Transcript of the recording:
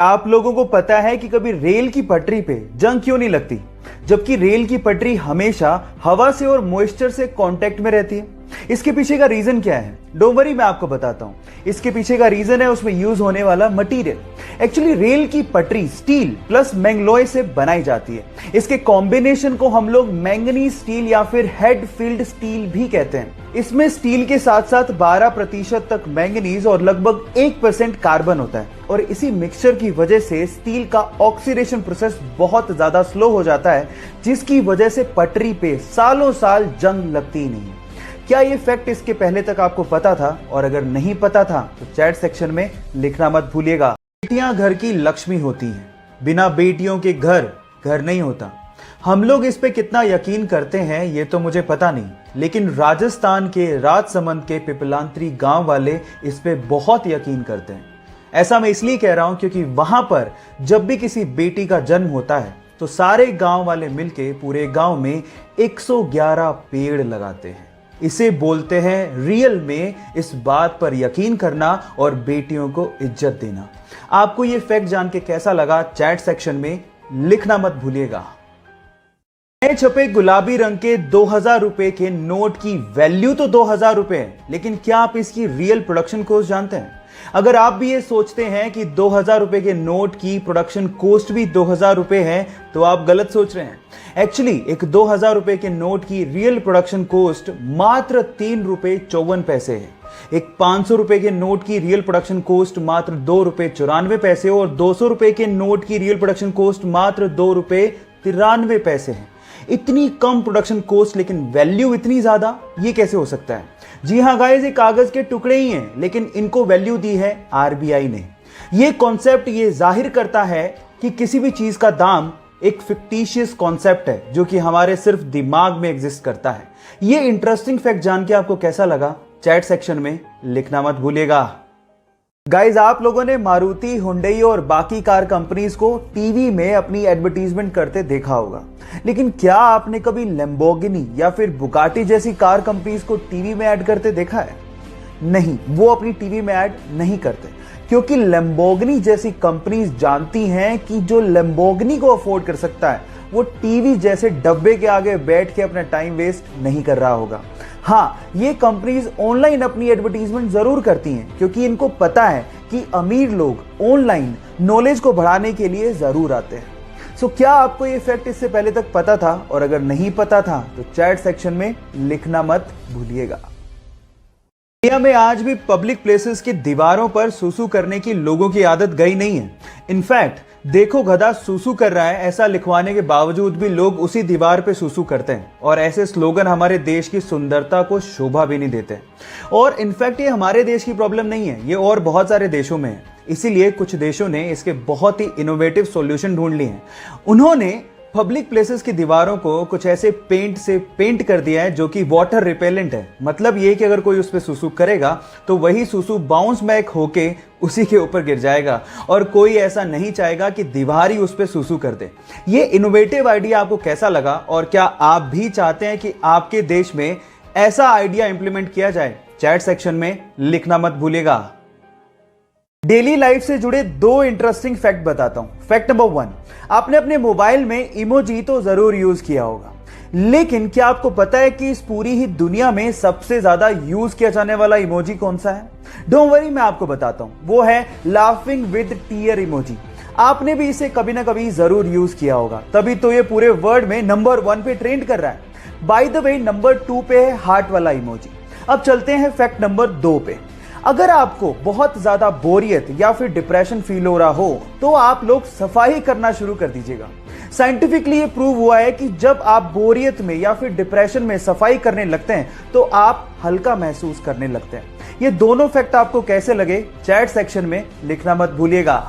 आप लोगों को पता है कि कभी रेल की पटरी पे जंग क्यों नहीं लगती, जबकि रेल की पटरी हमेशा हवा से और मॉइस्चर से कांटेक्ट में रहती है। इसके पीछे का रीजन क्या है? डोंट वरी, मैं आपको बताता हूं। इसके पीछे का रीजन है उसमें यूज होने वाला मटेरियल। एक्चुअली रेल की पटरी स्टील प्लस मैंगलोय से बनाई जाती है। इसके कॉम्बिनेशन को हम लोग मैंगनीज स्टील या फिर हेड फील्ड स्टील भी कहते हैं। इसमें स्टील के साथ साथ 12% तक मैंगनीज और लगभग 1% कार्बन होता है, और इसी मिक्सचर की वजह से स्टील का ऑक्सीडेशन प्रोसेस बहुत ज्यादा स्लो हो जाता है, जिसकी वजह से पटरी पे सालों साल जंग लगती ही नहीं है। क्या ये फैक्ट इसके पहले तक आपको पता था? और अगर नहीं पता था तो चैट सेक्शन में लिखना मत भूलिएगा। बेटियां घर की लक्ष्मी होती हैं, बिना बेटियों के घर नहीं होता। हम लोग इस पे कितना यकीन करते हैं ये तो मुझे पता नहीं, लेकिन राजस्थान के राजसमंद के पिपलांत्री गांव वाले इस पे बहुत यकीन करते हैं। ऐसा मैं इसलिए कह रहा हूं क्योंकि वहां पर जब भी किसी बेटी का जन्म होता है तो सारे गांव वाले मिलके पूरे गांव में 111 पेड़ लगाते हैं। इसे बोलते हैं रियल में इस बात पर यकीन करना और बेटियों को इज्जत देना। आपको ये फैक्ट जान के कैसा लगा? चैट सेक्शन में लिखना मत भूलिएगा। नए छपे गुलाबी रंग के 2000 रुपए के नोट की वैल्यू तो 2000 रुपए है, लेकिन क्या आप इसकी रियल प्रोडक्शन कॉस्ट जानते हैं? अगर आप भी ये सोचते हैं कि 2000 रुपए के नोट की प्रोडक्शन कॉस्ट भी 2000 रुपए है, तो आप गलत सोच रहे हैं। एक्चुअली एक 2000 रुपए के नोट की रियल प्रोडक्शन कॉस्ट मात्र 3 रुपए 54 पैसे है। एक 500 रुपए के नोट की रियल प्रोडक्शन कॉस्ट मात्र 2 रुपए 94 पैसे, और 200 रुपए के नोट की रियल प्रोडक्शन कॉस्ट मात्र 2 रुपए 93 पैसे है। इतनी कम प्रोडक्शन कॉस्ट लेकिन वैल्यू इतनी ज्यादा, ये कैसे हो सकता है? जी हाँ गाइस, ये कागज के टुकड़े ही हैं, लेकिन इनको वैल्यू दी है आरबीआई ने। ये कॉन्सेप्ट ये जाहिर करता है कि किसी भी चीज का दाम एक फिक्टिशियस कॉन्सेप्ट है जो कि हमारे सिर्फ दिमाग में एग्जिस्ट करता है। ये इंटरेस्टिंग फैक्ट जान के आपको कैसा लगा? चैट सेक्शन में लिखना मत भूलिएगा। गाइज, आप लोगों ने मारुति, हुंडई और बाकी कार कंपनीज को टीवी में अपनी एडवर्टीजमेंट करते देखा होगा, लेकिन क्या आपने कभी लैम्बोर्गिनी या फिर बुगाटी जैसी कार कंपनीज को टीवी में ऐड करते देखा है? नहीं, वो अपनी टीवी में ऐड नहीं करते, क्योंकि लैम्बोर्गिनी जैसी कंपनीज जानती हैं कि जो लैम्बोर्गिनी को अफोर्ड कर सकता है वो टीवी जैसे डब्बे के आगे बैठ के अपना टाइम वेस्ट नहीं कर रहा होगा। हाँ, ये कंपनीज ऑनलाइन अपनी एडवर्टीजमेंट जरूर करती हैं, क्योंकि इनको पता है कि अमीर लोग ऑनलाइन नॉलेज को बढ़ाने के लिए जरूर आते हैं। सो क्या आपको ये फैक्ट इससे पहले तक पता था? और अगर नहीं पता था तो चैट सेक्शन में लिखना मत भूलिएगा। इंडिया में आज भी पब्लिक प्लेसेस की दीवारों पर सूसू करने की लोगों की आदत गई नहीं है। इनफैक्ट देखो गधा सूसू कर रहा है, ऐसा लिखवाने के बावजूद भी लोग उसी दीवार पे सूसू करते हैं, और ऐसे स्लोगन हमारे देश की सुंदरता को शोभा भी नहीं देते। और इनफैक्ट ये हमारे देश की प्रॉब्लम नहीं है, ये और बहुत सारे देशों में है। इसीलिए कुछ देशों ने इसके बहुत ही इनोवेटिव सॉल्यूशन ढूंढ लिए हैं। उन्होंने पब्लिक प्लेसेस की दीवारों को कुछ ऐसे पेंट से पेंट कर दिया है जो कि वाटर रिपेलेंट है। मतलब ये कि अगर कोई उस पर सूसू करेगा तो वही सूसू बाउंस बैक होके उसी के ऊपर गिर जाएगा, और कोई ऐसा नहीं चाहेगा कि दीवार ही उस पर सूसू कर दे। ये इनोवेटिव आइडिया आपको कैसा लगा? और क्या आप भी चाहते हैं कि आपके देश में ऐसा आइडिया इंप्लीमेंट किया जाए? चैट सेक्शन में लिखना मत भूलिएगा। डेली लाइफ से जुड़े 2 इंटरेस्टिंग फैक्ट बताता हूं। फैक्ट नंबर 1, आपने अपने मोबाइल में इमोजी तो जरूर यूज किया होगा, लेकिन क्या आपको पता है कि इस पूरी ही दुनिया में सबसे ज्यादा यूज किया जाने वाला इमोजी कौन सा है? डोंट वरी, मैं आपको बताता हूं। वो है लाफिंग विद टीयर इमोजी। आपने भी इसे कभी ना कभी जरूर यूज किया होगा, तभी तो ये पूरे वर्ल्ड में नंबर 1 पे ट्रेंड कर रहा है। बाय द वे, नंबर 2 पे है हार्ट वाला इमोजी। अब चलते हैं फैक्ट नंबर 2 पे। अगर आपको बहुत ज्यादा बोरियत या फिर डिप्रेशन फील हो रहा हो तो आप लोग सफाई करना शुरू कर दीजिएगा। साइंटिफिकली ये प्रूव हुआ है कि जब आप बोरियत में या फिर डिप्रेशन में सफाई करने लगते हैं तो आप हल्का महसूस करने लगते हैं। ये दोनों फैक्ट आपको कैसे लगे? चैट सेक्शन में लिखना मत भूलिएगा।